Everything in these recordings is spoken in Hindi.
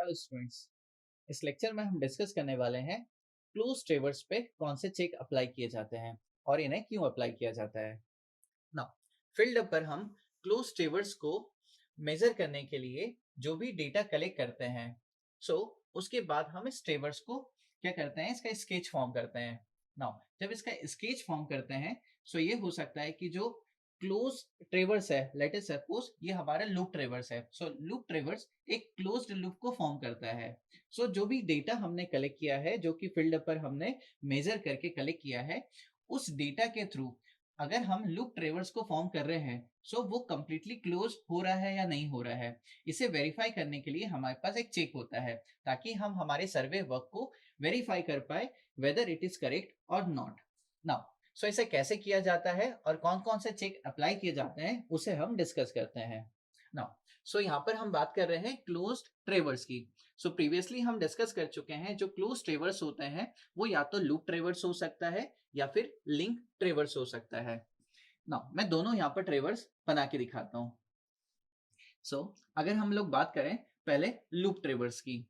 हेलो स्टूडेंट्स, इस लेक्चर में हम डिस्कस करने वाले हैं क्लोज ट्रेवर्स पे कौन से चेक अप्लाई किए जाते हैं और इन्हें क्यों अप्लाई किया जाता है। नाउ फील्ड पर हम क्लोज ट्रेवर्स को मेजर करने के लिए जो भी डेटा कलेक्ट करते हैं, उसके बाद हम इस ट्रेवर्स को क्या करते हैं, इसका स्केच फॉर्म करते हैं। नाउ जब इसका स्केच फॉर्म करते हैं ये हो सकता है कि जो क्लोज ट्रेवर्स है, लेट अस सपोज ये हमारा लूप ट्रेवर्स है। लूप ट्रेवर्स एक क्लोज्ड लूप को फॉर्म करता है। जो भी डेटा हमने कलेक्ट किया है, जो कि फील्ड पर हमने मेजर करके कलेक्ट किया है, उस डेटा के थ्रू अगर हम लूप ट्रेवर्स को फॉर्म कर रहे हैं वो कंप्लीटली क्लोज हो रहा है या नहीं हो रहा है, इसे वेरीफाई करने के लिए हमारे पास एक चेक होता है, ताकि हम हमारे सर्वे वर्क को वेरीफाई कर पाए वेदर इट इज करेक्ट और नॉट। नाउ इसे कैसे किया जाता है और कौन कौन से चेक अप्लाई किए जाते हैं उसे हम डिस्कस करते हैं। नाउ यहाँ पर हम बात कर रहे हैं क्लोज्ड ट्रेवर्स की। प्रीवियसली हम डिस्कस कर चुके हैं, जो क्लोज ट्रेवर्स होते हैं वो या तो लूप ट्रेवर्स हो सकता है या फिर लिंक ट्रेवर्स हो सकता है। नाउ मैं दोनों यहाँ पर ट्रेवर्स बना के दिखाता हूँ। अगर हम लोग बात करें पहले लूप ट्रेवर्स की,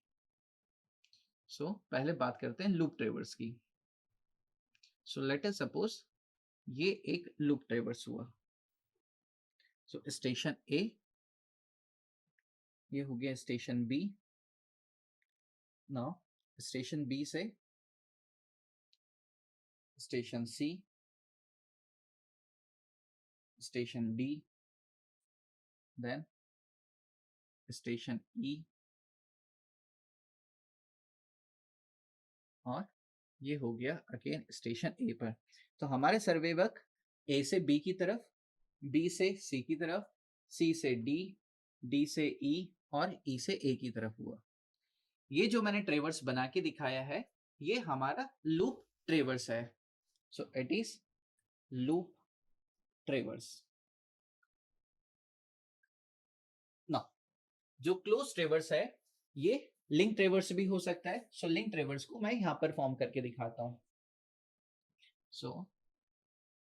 पहले बात करते हैं लूप ट्रेवर्स की। लेट अस सपोज ये एक लूप ट्रेवर्स हुआ। स्टेशन ए, ये हो गया station B. Now station B से station C, station D, then station E, और ये हो गया अगेन स्टेशन ए पर। तो हमारे सर्वे वर्क ए से बी की तरफ, बी से सी की तरफ, सी से डी, डी से ई और ई से ए की तरफ हुआ। ये जो मैंने ट्रेवर्स बना के दिखाया है ये हमारा लूप ट्रेवर्स है। It is loop ट्रेवर्स। ना जो क्लोज ट्रेवर्स है ये लिंक ट्रेवर्स भी हो सकता है। लिंक ट्रेवर्स को मैं यहां पर फॉर्म करके दिखाता हूं।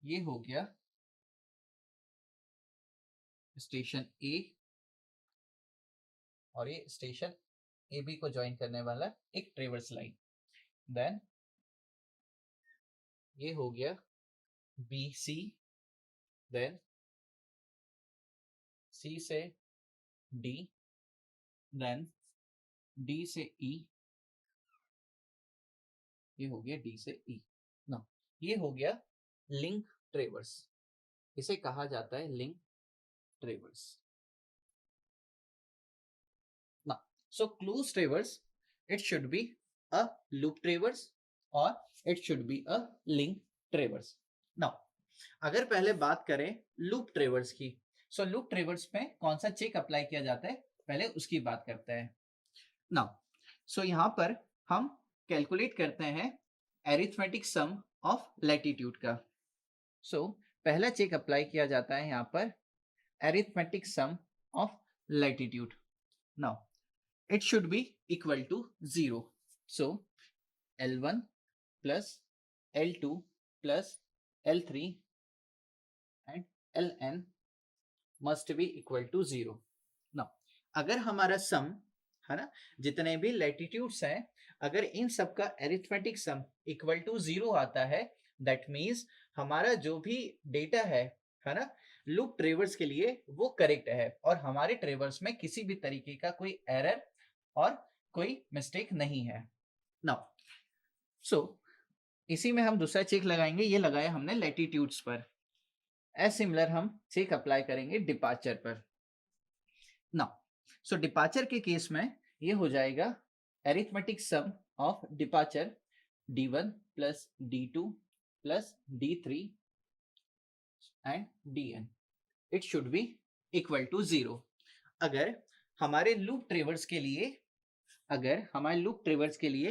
ये हो गया स्टेशन ए और ये स्टेशन ए बी को ज्वाइन करने वाला एक ट्रेवर्स लाइन। देन ये हो गया बी सी, देन सी से डी, देन डी से ई, ये हो गया डी से ई। ना ये हो गया लिंक ट्रेवर्स, इसे कहा जाता है link ट्रेवर्स। So close traverse, it should be a loop traverse or it should be a link traverse. Now, अगर पहले बात करें लूप ट्रेवर्स की, लूप ट्रेवर्स में कौन सा चेक अप्लाई किया जाता है पहले उसकी बात करते हैं। नाउ यहाँ पर हम कैलकुलेट करते हैं एरिथमेटिक सम ऑफ लैटिट्यूड का। पहला चेक अप्लाई किया जाता है यहाँ पर arithmetic sum of latitude. Now it should be equal to 0. So L1 plus L2 plus L3 and Ln must be equal to 0. Now अगर हमारा सम है ना, जितने भी लैटिट्यूड्स हैं, अगर इन सब का एरिथमेटिक सम इक्वल टू 0 आता है, दैट मीन्स हमारा जो भी डेटा है ना, लूप ट्रेवर्स के लिए वो करेक्ट है और हमारे ट्रेवर्स में किसी भी तरीके का कोई एरर और कोई मिस्टेक नहीं है। नाउ इसी में हम दूसरा चेक लगाएंगे, ये लगाया हमने लैटिट्यूड्स पर। एज सिमिलर हम चेक अप्लाई करेंगे डिपार्चर पर। नाउ डिपार्चर के केस में ये हो जाएगा arithmetic sum of departure D1 plus D2 plus D3 and Dn, it should be equal to 0। अगर हमारे लूप ट्रेवर्स के लिए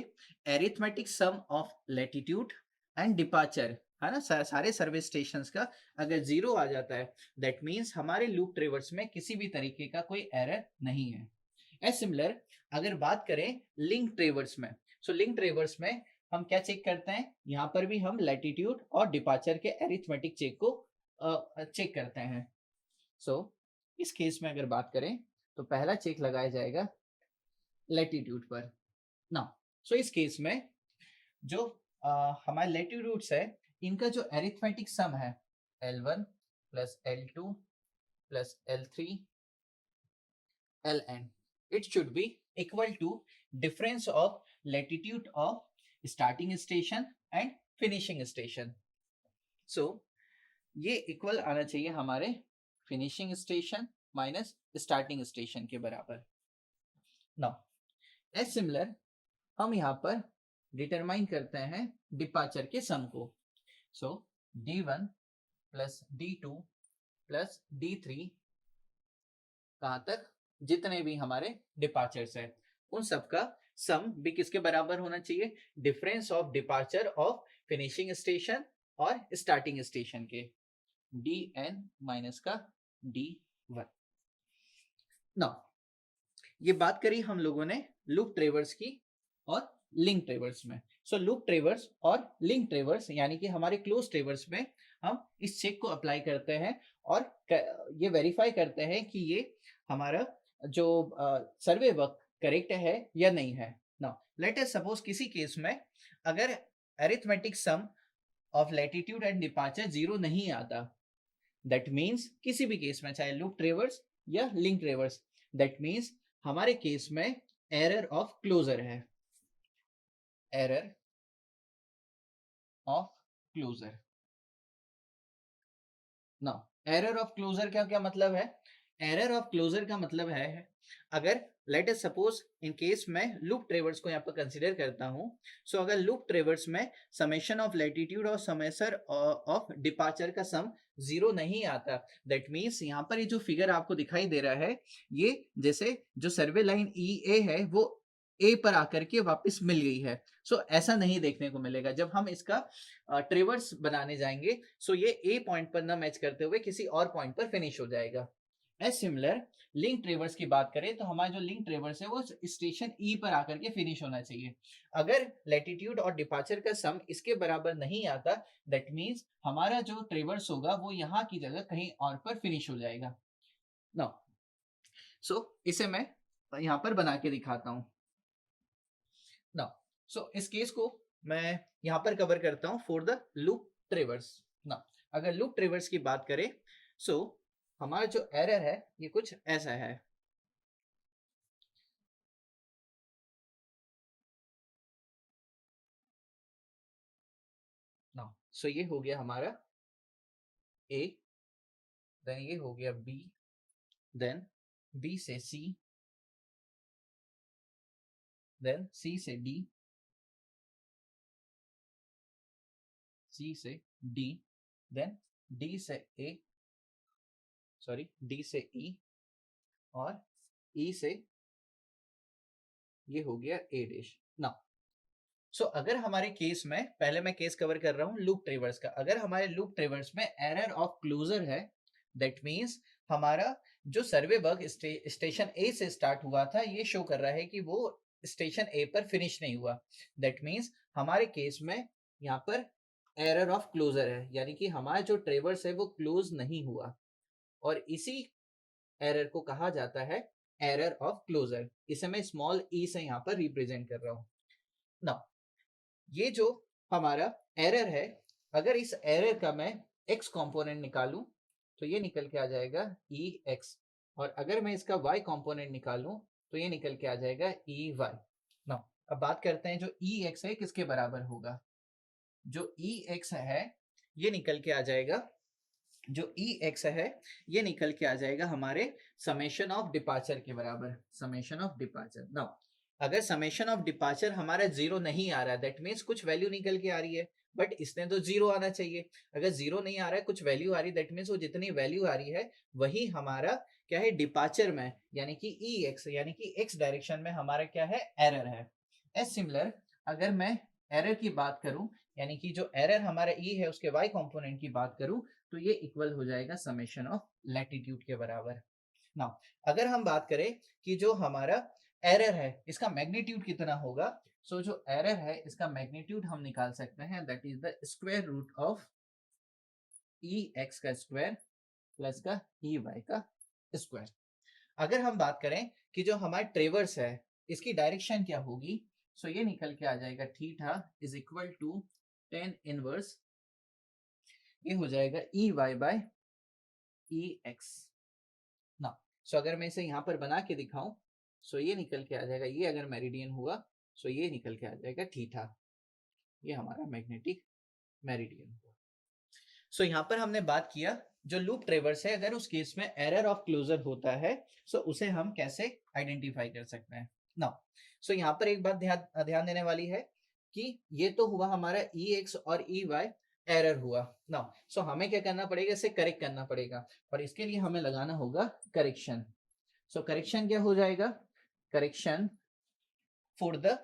arithmetic sum of latitude and departure है ना, सारे सर्विस स्टेशंस का अगर 0 आ जाता है, दैट मीन्स हमारे लूप ट्रेवर्स में किसी भी तरीके का कोई एरर नहीं है। एज सिमिलर अगर बात करें लिंक ट्रेवर्स में, लिंक ट्रेवर्स में हम क्या चेक करते हैं, यहाँ पर भी हम लैटिट्यूड और डिपार्चर के एरिथमेटिक चेक को चेक करते हैं। इस केस में अगर बात करें तो पहला चेक लगाया जाएगा लेटीट्यूड पर। नाउ सो इस केस में जो हमारे लेटीट्यूड्स है, इनका जो एरिथमेटिक सम है L1 plus L2 plus L3 Ln, it should be equal to difference of latitude of starting station and finishing station. So ये इक्वल आना चाहिए हमारे finishing station minus starting station के बराबर। नाउ एज सिमिलर हम यहाँ पर डिटरमाइन करते हैं डिपार्चर के सम को। सो D1 plus D2 plus D3 कहाँ तक, जितने भी हमारे डिपार्चर्स है उन सब का सम भी किसके बराबर होना चाहिए, difference of departure of finishing station और स्टार्टिंग स्टेशन के, dn माइनस का d1। नाउ ये बात करी हम लोगों ने लूप ट्रेवर्स की और लिंक ट्रेवर्स में। सो लूप ट्रेवर्स और लिंक ट्रेवर्स यानी कि हमारे क्लोज ट्रेवर्स में हम इस चेक को अप्लाई करते हैं और ये वेरीफाई करते हैं कि ये हमारा जो सर्वे वर्क करेक्ट है या नहीं है। नाउ लेट अस सपोज किसी केस में अगर arithmetic sum of latitude and departure 0 नहीं आता, दैट मीन्स किसी भी केस में चाहे लूप ट्रेवर्स या लिंक ट्रेवर्स, दैट मीन्स हमारे केस में एरर ऑफ क्लोजर है, error of closure. Now error of closure का क्या मतलब है, एरर ऑफ क्लोजर का मतलब है अगर late us suppose in case में लूप ट्रेवर्स को यहाँ पर कंसीडर करता हूँ, सो अगर लूप ट्रेवर्स में समेशन ऑफ लैटिट्यूड और समेशन ऑफ डिपार्चर का सम 0 नहीं आता, दैट मीन्स यहाँ पर ये जो फिगर आपको दिखाई दे रहा है, ये जैसे जो सर्वे लाइन EA है वो ए पर आकर के वापस मिल गई है। सो ऐसा नहीं देखने को मिलेगा जब हम इसका ट्रेवर्स बनाने जाएंगे। सो ये ए पॉइंट पर ना मैच करते हुए किसी और पॉइंट पर फिनिश हो जाएगा। एज सिमिलर लिंक ट्रेवर्स की बात करें तो हमारा जो लिंक ट्रेवर्स है वो स्टेशन ई पर आकर के फिनिश होना चाहिए। अगर लैटिट्यूड और डिपार्चर का सम इसके बराबर नहीं आता, दैट मीन्स हमारा जो ट्रेवर्स होगा वो यहाँ की जगह कहीं और पर फिनिश हो जाएगा। नाउ सो इसे मैं यहाँ पर बना के दिखाता हूँ। नाउ सो इस केस को मैं यहाँ पर कवर करता हूँ फॉर द लूप ट्रेवर्स। नाउ अगर लूप ट्रेवर्स की बात करें, सो हमारा जो एरर है ये कुछ ऐसा है। नाउ सो ये हो गया हमारा A, देन ये हो गया B, देन B से C, देन C से D, C से D, देन D से A, सॉरी D से E और E से ये हो गया A डैश। नाउ सो अगर हमारे केस में, पहले मैं केस कवर कर रहा हूँ लूप ट्रेवर्स का, अगर हमारे लूप ट्रेवर्स में एरर ऑफ क्लोजर है, दैट मीन्स हमारा जो सर्वे वर्क स्टेशन ए से स्टार्ट हुआ था ये शो कर रहा है कि वो स्टेशन ए पर फिनिश नहीं हुआ, दैट मीन्स हमारे केस में यहाँ पर एरर ऑफ क्लोजर है, यानी कि हमारा जो ट्रेवर्स है वो क्लोज नहीं हुआ और इसी एरर को कहा जाता है एरर ऑफ क्लोजर। इसे मैं स्मॉल ई से यहाँ पर रिप्रेजेंट कर रहा हूँ। नाउ ये जो हमारा एरर है, अगर इस एरर का मैं x कंपोनेंट निकालूं तो ये निकल के आ जाएगा ex, और अगर मैं इसका y कंपोनेंट निकालूं तो ये निकल के आ जाएगा ey। नाउ अब बात करते हैं जो ex है किसके बराबर होगा, जो ex है ये निकल के आ जाएगा, जो ex है ये निकल के आ जाएगा हमारे समेशन ऑफ डिपार्चर के बराबर, समेशन ऑफ डिपार्चर। नाउ अगर समेशन ऑफ डिपार्चर हमारा 0 नहीं आ रहा है, दैट मीन्स कुछ वैल्यू निकल के आ रही है, बट इसने तो 0 आना चाहिए। अगर 0 नहीं आ रहा है, कुछ वैल्यू आ रही है, दैट मीन्स वो जितनी वैल्यू आ रही है वही हमारा क्या है डिपार्चर में, यानी कि ex यानी कि x डायरेक्शन में हमारा क्या है एरर है। एज सिमिलर अगर मैं एरर की बात करूं, यानी कि जो एरर हमारा e है उसके y कंपोनेंट की बात करूं, तो ये इक्वल हो जाएगा समेशन ऑफ लैटिट्यूड के बराबर। नाउ अगर हम बात करें कि जो हमारा एरर है इसका मैग्नीट्यूड कितना होगा, सो जो एरर है इसका मैग्नीट्यूड हम निकाल सकते हैं, that is the square root of ex का स्क्वायर प्लस का ey का स्क्वायर। अगर हम बात करें कि जो हमारा ट्रेवर्स है इसकी डायरेक्शन क्या होगी? सो ये निकल के आ जाएगा theta is equal to tan inverse, ये हो जाएगा E Y by E X ना। सो अगर मैं इसे यहाँ पर बना के दिखाऊं, सो ये निकल के आ जाएगा, ये अगर मेरिडियन हुआ सो ये निकल के आ जाएगा थीटा, ये हमारा मैग्नेटिक मेरिडियन हुआ। सो यहाँ पर हमने बात किया जो लूप ट्रेवर्स है, अगर उस केस में एरर ऑफ क्लोजर होता है सो उसे हम कैसे आइडेंटिफाई कर सकते हैं नाउ। सो यहाँ पर एक बात ध्यान देने वाली है कि ये तो हुआ हमारा ई एक्स और ई वाई एरर हुआ नाउ। सो हमें क्या करना पड़ेगा, इसे करेक्ट करना पड़ेगा और इसके लिए हमें लगाना होगा करेक्शन। सो करेक्शन क्या हो जाएगा, correction for the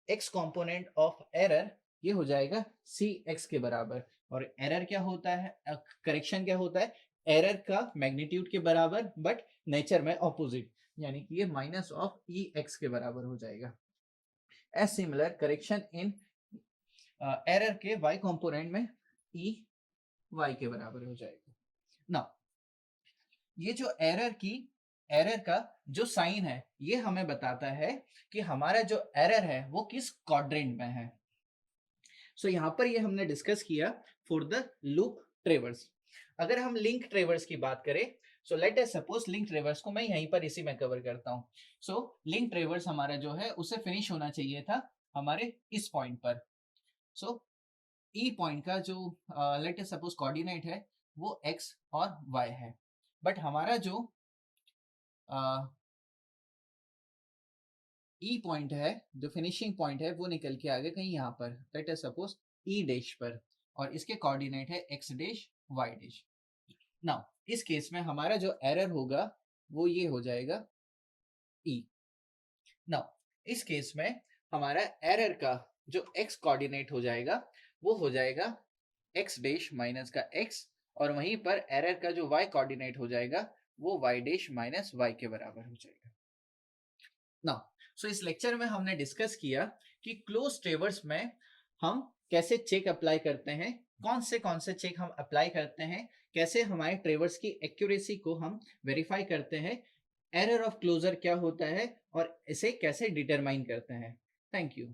x component of error ये हो जाएगा सी एक्स के बराबर। और एरर क्या होता है, करेक्शन क्या होता है, एरर का मैग्नीट्यूड के बराबर बट नेचर में ऑपोजिट, यानी कि ये माइनस ऑफ ई एक्स के बराबर हो जाएगा। As similar correction in error के वाई कॉम्पोनेंट में ई वाई के बराबर हो जाएगा ना। ये जो एरर का जो साइन है ये हमें बताता है कि हमारा जो एरर है वो किस क्वाड्रेंट में है। सो यहाँ पर ये हमने डिस्कस किया फॉर द लूप ट्रेवर्स। अगर हम लिंक ट्रेवर्स की बात करें, so let us suppose link ट्रेवर्स को मैं यहीं पर इसी में कवर करता हूँ। सो लिंक ट्रेवर्स हमारा जो है उसे फिनिश होना चाहिए था हमारे इस पॉइंट पर। सो ई पॉइंट का जो लेट अस सपोज कोऑर्डिनेट है वो एक्स और वाई है, बट हमारा जो ई पॉइंट है, जो फिनिशिंग पॉइंट है वो निकल के आ गया कहीं यहाँ पर, let us suppose E dash पर, और इसके कोऑर्डिनेट है X dash Y dash. Now इस केस में हमारा जो एरर होगा वो ये हो जाएगा ई। नाउ इस केस में हमारा एरर का जो एक्स कोऑर्डिनेट हो जाएगा वो हो जाएगा एक्स डैश माइनस का एक्स, और वहीं पर एरर का जो वाई कोऑर्डिनेट हो जाएगा वो वाई डैश माइनस वाई के बराबर हो जाएगा। नाउ सो इस लेक्चर में हमने डिस्कस किया कि क्लोज ट्रेवर्स में हम कैसे चेक अप्लाई करते हैं, कौन से चेक हम अप्लाई करते हैं, कैसे हमारे ट्रेवर्स की एक्यूरेसी को हम वेरीफाई करते हैं, एरर ऑफ क्लोजर क्या होता है और इसे कैसे डिटरमाइन करते हैं। Thank you.